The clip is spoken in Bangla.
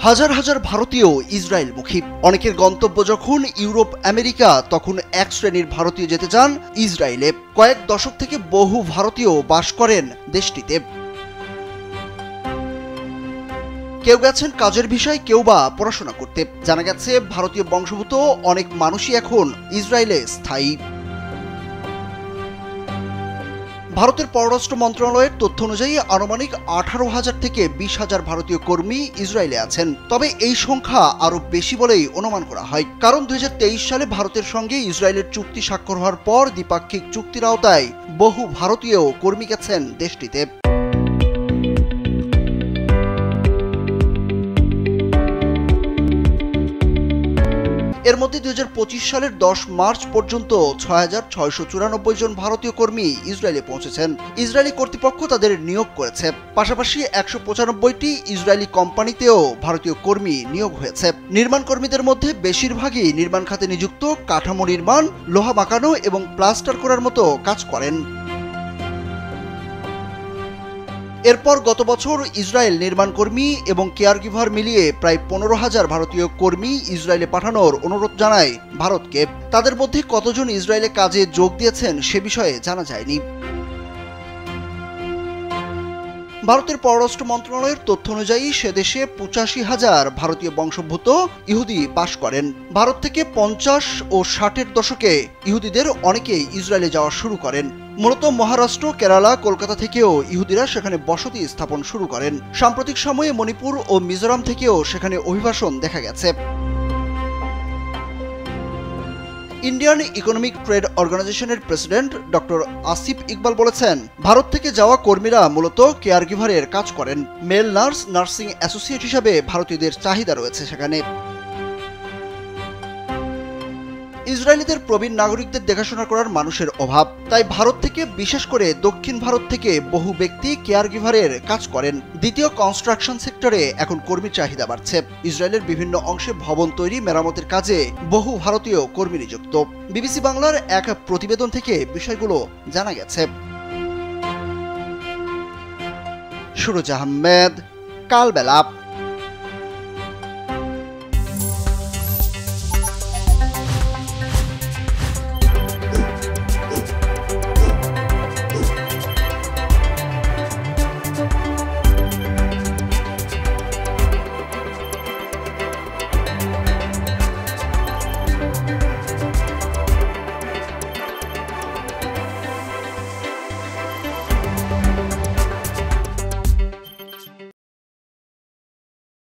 হাজার হাজার ভারতীয় ইসরায়েলমুখী। অনেকের গন্তব্য যখন ইউরোপ আমেরিকা, তখন এক শ্রেণীর ভারতীয় যেতে চান ইসরায়েলে। কয়েক দশক থেকে বহু ভারতীয় বাস করেন দেশটিতে। কেউ গেছেন কাজের ভিসায়, কেউ বা পড়াশোনা করতে। জানা গেছে ভারতীয় বংশোদ্ভূত অনেক মানুষই এখন ইসরায়েলে স্থায়ী। ভারতের পররাষ্ট্র মন্ত্রণালয়ের তথ্য অনুযায়ী আনুমানিক 18,000 থেকে 20,000 ভারতীয় কর্মী ইসরায়েলে আছেন। তবে এই সংখ্যা আরও বেশি বলেই অনুমান করা হয়, কারণ 2023 সালে ভারতের সঙ্গে ইসরায়েলের চুক্তি স্বাক্ষর হওয়ার পর দ্বিপাক্ষিক চুক্তির আওতায় বহু ভারতীয় কর্মী গেছেন দেশটিতে। এর মধ্যে 2025 সালের 10 মার্চ পর্যন্ত 6,694 জন ভারতীয় কর্মী ইসরায়েলে পৌঁছেছেন। ইসরায়েলি কর্তৃপক্ষ তাদের নিয়োগ করেছে। পাশাপাশি 195টি ইসরায়েলি কোম্পানিতেও ভারতীয় কর্মী নিয়োগ হয়েছে। নির্মাণ কর্মীদের মধ্যে বেশিরভাগই নির্মাণ খাতে নিযুক্ত, কাঠামো নির্মাণ, লোহা মাখানো এবং প্লাস্টার করার মতো কাজ করেন। এরপর গত বছর ইসরায়েল নির্মাণ কর্মী এবং কেয়ারগিভার মিলিয়ে প্রায় 15,000 ভারতীয় কর্মী ইসরায়েলে পাঠানোর অনুরোধ জানায় ভারতকে। তাদের মধ্যে কতজন ইসরায়েলে কাজে যোগ দিয়েছেন সে বিষয়ে জানা যায়নি। ভারতের পররাষ্ট্র মন্ত্রণালয়ের তথ্য অনুযায়ী সে দেশে 85,000 ভারতীয় বংশোদ্ভূত ইহুদি বাস করেন। ভারত থেকে 50 ও 60-এর দশকে ইহুদিদের অনেকেই ইসরায়েলে যাওয়া শুরু করেন। মূলত মহারাষ্ট্র, কেরালা, কলকাতা থেকেও ইহুদিরা সেখানে বসতি স্থাপন শুরু করেন। সাম্প্রতিক সময়ে মণিপুর ও মিজোরাম থেকেও সেখানে অভিবাসন দেখা গেছে। ইন্ডিয়ান ইকোনমিক ট্রেড অর্গানাইজেশনের প্রেসিডেন্ট ডক্টর আসিফ ইকবাল বলেছেন, ভারত থেকে যাওয়া কর্মীরা মূলত কেয়ারগিভারের কাজ করেন। মেল নার্স, নার্সিং অ্যাসোসিয়েট হিসাবে ভারতীয়দের চাহিদা রয়েছে সেখানে। ইসরায়েলিদের প্রবীণ নাগরিকদের দেখাশোনা করার মানুষের অভাব, তাই ভারত থেকে, বিশেষ করে দক্ষিণ ভারত থেকে বহু ব্যক্তি কেয়ারগিভারের কাজ করেন। দ্বিতীয় কনস্ট্রাকশন সেক্টরে এখন কর্মীর চাহিদা বাড়ছে। ইসরায়েলের বিভিন্ন অংশে ভবন তৈরি, মেরামতের কাজে বহু ভারতীয় কর্মী নিযুক্ত। বিবিসি বাংলার এক প্রতিবেদন থেকে বিষয়গুলো জানা গেছে। সুরজ আহমেদ, কালবেলা।